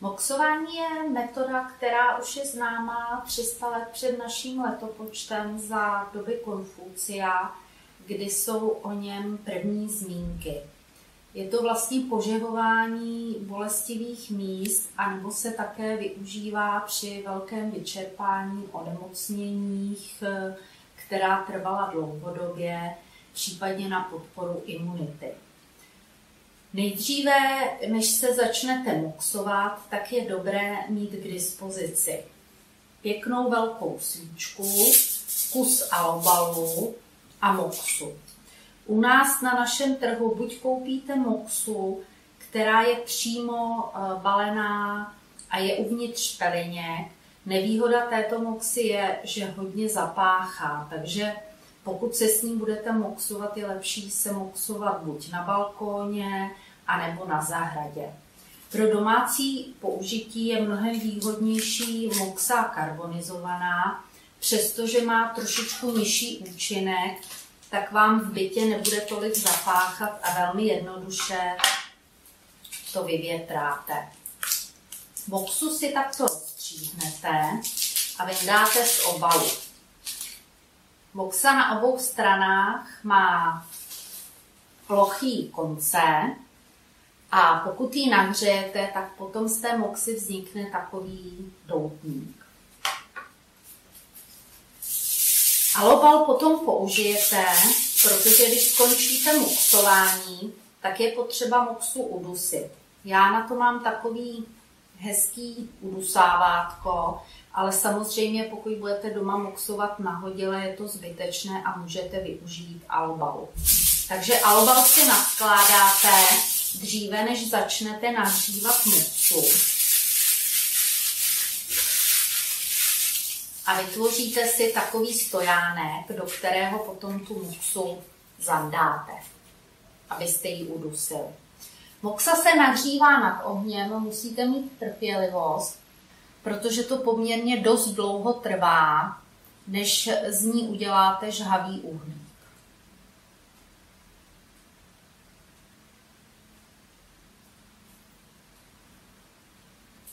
Moxování je metoda, která už je známá 300 let před naším letopočtem za doby Konfucia, kdy jsou o něm první zmínky. Je to vlastně požehlování bolestivých míst, anebo se také využívá při velkém vyčerpání, onemocněních, která trvala dlouhodobě, případně na podporu imunity. Nejdříve, než se začnete moxovat, tak je dobré mít k dispozici pěknou velkou svíčku, kus alobalu a moxu. U nás na našem trhu buď koupíte moxu, která je přímo balená a je uvnitř peliněk. Nevýhoda této moxy je, že hodně zapáchá, takže pokud se s ním budete moxovat, je lepší se moxovat buď na balkóně, anebo na zahradě. Pro domácí použití je mnohem výhodnější moxa karbonizovaná, přestože má trošičku nižší účinek, tak vám v bytě nebude tolik zapáchat a velmi jednoduše to vyvětráte. Moxu si takto rozstříhnete a vyndáte z obalu. Moxa na obou stranách má plochý konce a pokud ji nahřejete, tak potom z té moxy vznikne takový doutník. Alobal potom použijete, protože když skončíte moxování, tak je potřeba moxu udusit. Já na to mám takový hezký udusávátko, ale samozřejmě pokud budete doma moxovat nahodile, je to zbytečné a můžete využít alobalu. Takže alobal si naskládáte dříve, než začnete nahřívat moxu. A vytvoříte si takový stojánek, do kterého potom tu moxu zandáte, abyste ji udusili. Moxa se nahřívá nad ohněm, musíte mít trpělivost, protože to poměrně dost dlouho trvá, než z ní uděláte žhavý uhlík.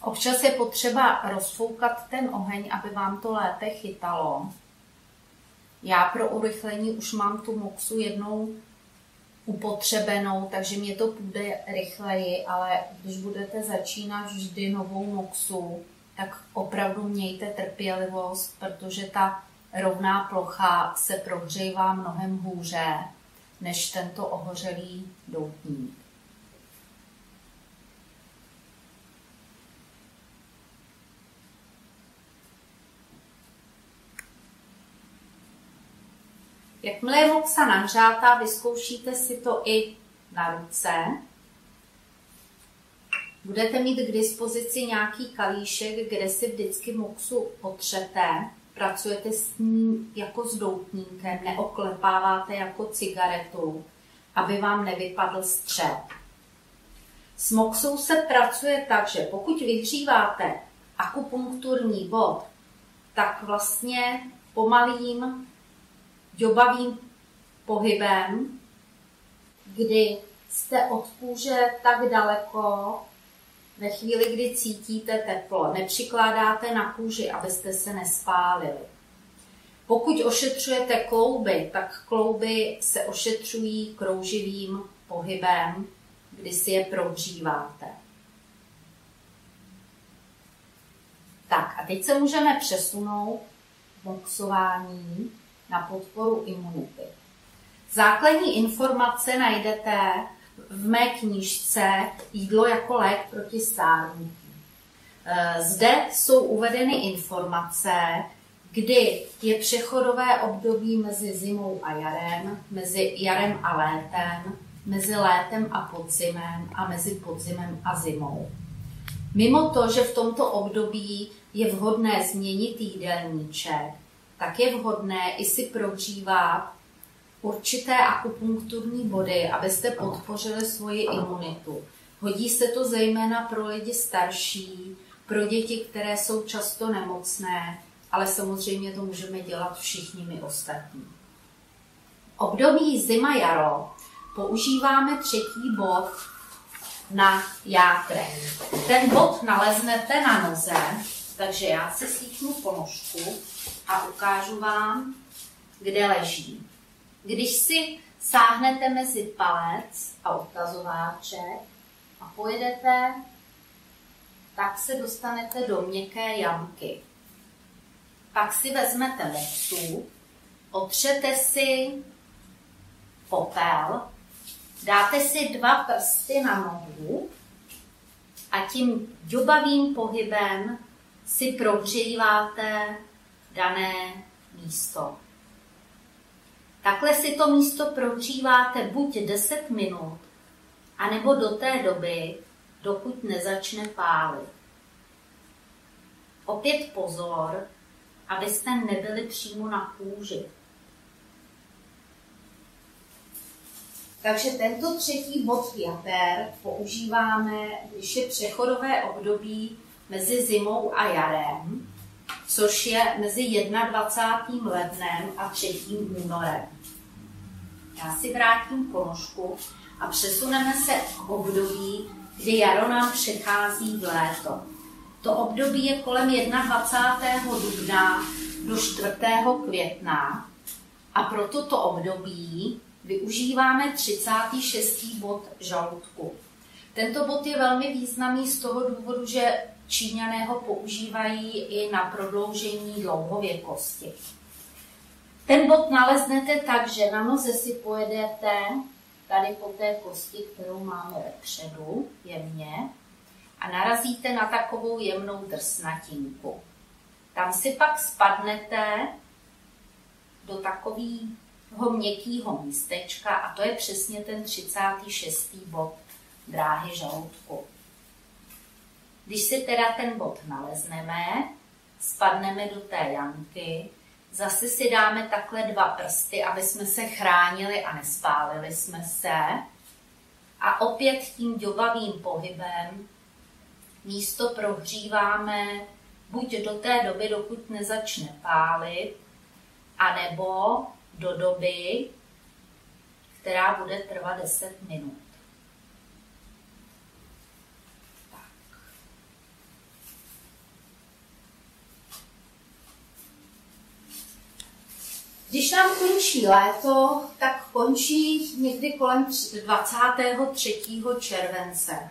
Občas je potřeba rozfoukat ten oheň, aby vám to lépe chytalo. Já pro urychlení už mám tu moxu jednou upotřebenou, takže mě to půjde rychleji, ale když budete začínat vždy novou moxu, tak opravdu mějte trpělivost, protože ta rovná plocha se prohřívá mnohem hůře než tento ohořelý doutník. Jakmile je moxa nahřátá, vyzkoušíte si to i na ruce. Budete mít k dispozici nějaký kalíšek, kde si vždycky moxu potřete. Pracujete s ním jako s doutníkem, neoklepáváte jako cigaretu, aby vám nevypadl střep. S moxou se pracuje tak, že pokud vyhříváte akupunkturní bod, tak vlastně pomalým ďobavým pohybem, kdy jste od kůže tak daleko, ve chvíli, kdy cítíte teplo, nepřikládáte na kůži, abyste se nespálili. Pokud ošetřujete klouby, tak klouby se ošetřují krouživým pohybem, kdy si je prohříváte. Tak a teď se můžeme přesunout v moxování na podporu imunity. Základní informace najdete v mé knížce Jídlo jako lék proti stárnutí. Zde jsou uvedeny informace, kdy je přechodové období mezi zimou a jarem, mezi jarem a létem, mezi létem a podzimem a mezi podzimem a zimou. Mimo to, že v tomto období je vhodné změnit jídelníček, tak je vhodné i si prohřívat určité akupunkturní body, abyste podpořili svoji imunitu. Hodí se to zejména pro lidi starší, pro děti, které jsou často nemocné, ale samozřejmě to můžeme dělat všichni my ostatní. Období zima-jaro používáme třetí bod na játrení. Ten bod naleznete na noze, takže já si slíknu ponožku a ukážu vám, kde leží. Když si sáhnete mezi palec a ukazováček a pojedete, tak se dostanete do měkké jamky. Pak si vezmete mopsu, otřete si popel, dáte si 2 prsty na nohu a tím ďobavým pohybem si prohříváte dané místo. Takhle si to místo prohříváte buď 10 minut, anebo do té doby, dokud nezačne pálit. Opět pozor, abyste nebyli přímo na kůži. Takže tento třetí bod jater používáme, když je přechodové období mezi zimou a jarem, což je mezi 21. lednem a 3. únorem. Já si vrátím ponožku a přesuneme se k období, kdy jaro nám přechází v léto. To období je kolem 21. dubna do 4. května a pro toto období využíváme 36. bod žaludku. Tento bod je velmi významný z toho důvodu, že Číňané ho používají i na prodloužení dlouhověkosti. Ten bod naleznete tak, že na noze si pojedete tady po té kosti, kterou máme vepředu, jemně, a narazíte na takovou jemnou drsnatinku. Tam si pak spadnete do takového měkkého místečka a to je přesně ten 36. bod dráhy žaludku. Když si teda ten bod nalezneme, spadneme do té jamky, zase si dáme takhle 2 prsty, aby jsme se chránili a nespálili jsme se. A opět tím ďobavým pohybem místo prohříváme buď do té doby, dokud nezačne pálit, anebo do doby, která bude trvat 10 minut. Když nám končí léto, tak končí někdy kolem 23. července.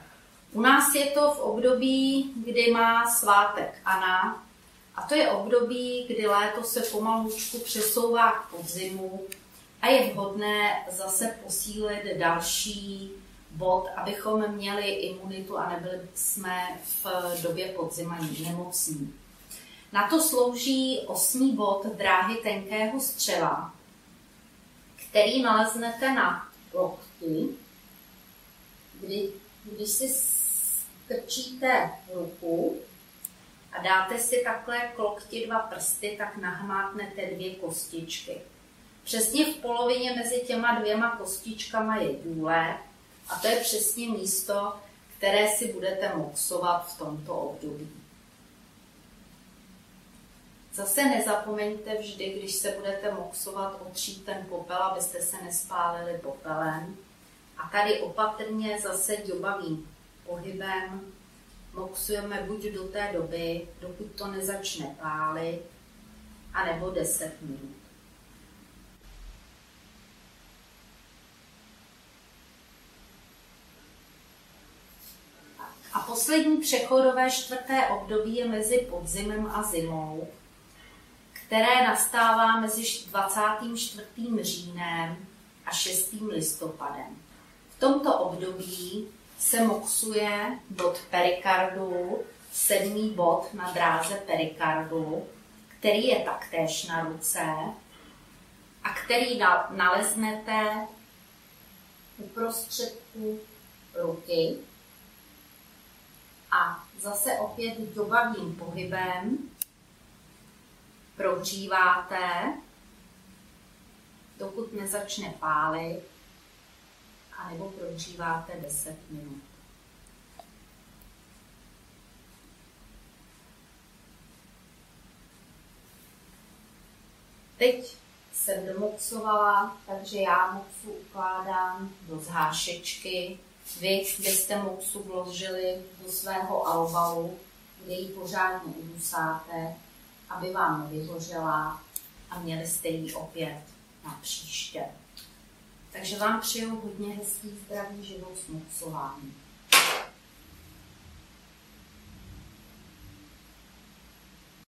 U nás je to v období, kdy má svátek Anna, a to je období, kdy léto se pomalučku přesouvá k podzimu a je vhodné zase posílit další bod, abychom měli imunitu a nebyli jsme v době podzima nemocní. Na to slouží 8. bod dráhy tenkého střeva, který naleznete na lokti, když si strčíte ruku a dáte si takhle k lokti 2 prsty, tak nahmátnete 2 kostičky. Přesně v polovině mezi těma 2 kostičkama je důle a to je přesně místo, které si budete moxovat v tomto období. Zase nezapomeňte vždy, když se budete moxovat, otřít ten popel, abyste se nespálili popelem. A tady opatrně zase ďobavým pohybem moxujeme buď do té doby, dokud to nezačne pálit, anebo 10 minut. A poslední přechodové 4. období je mezi podzimem a zimou, které nastává mezi 24. říjnem a 6. listopadem. V tomto období se moxuje bod perikardu, 7. bod na dráze perikardu, který je taktéž na ruce a který naleznete uprostředku ruky a zase opět ďobavým pohybem prohříváte, dokud nezačne pálit, anebo prohříváte 10 minut. Teď jsem domoxovala, takže já moxu ukládám do zhášečky Vy byste moxu vložili do svého albalu, kde ji pořádně udusáte, aby vám nevyhořela a měli jste ji opět na příště. Takže vám přeju hodně hezký zdravý život s moxováním.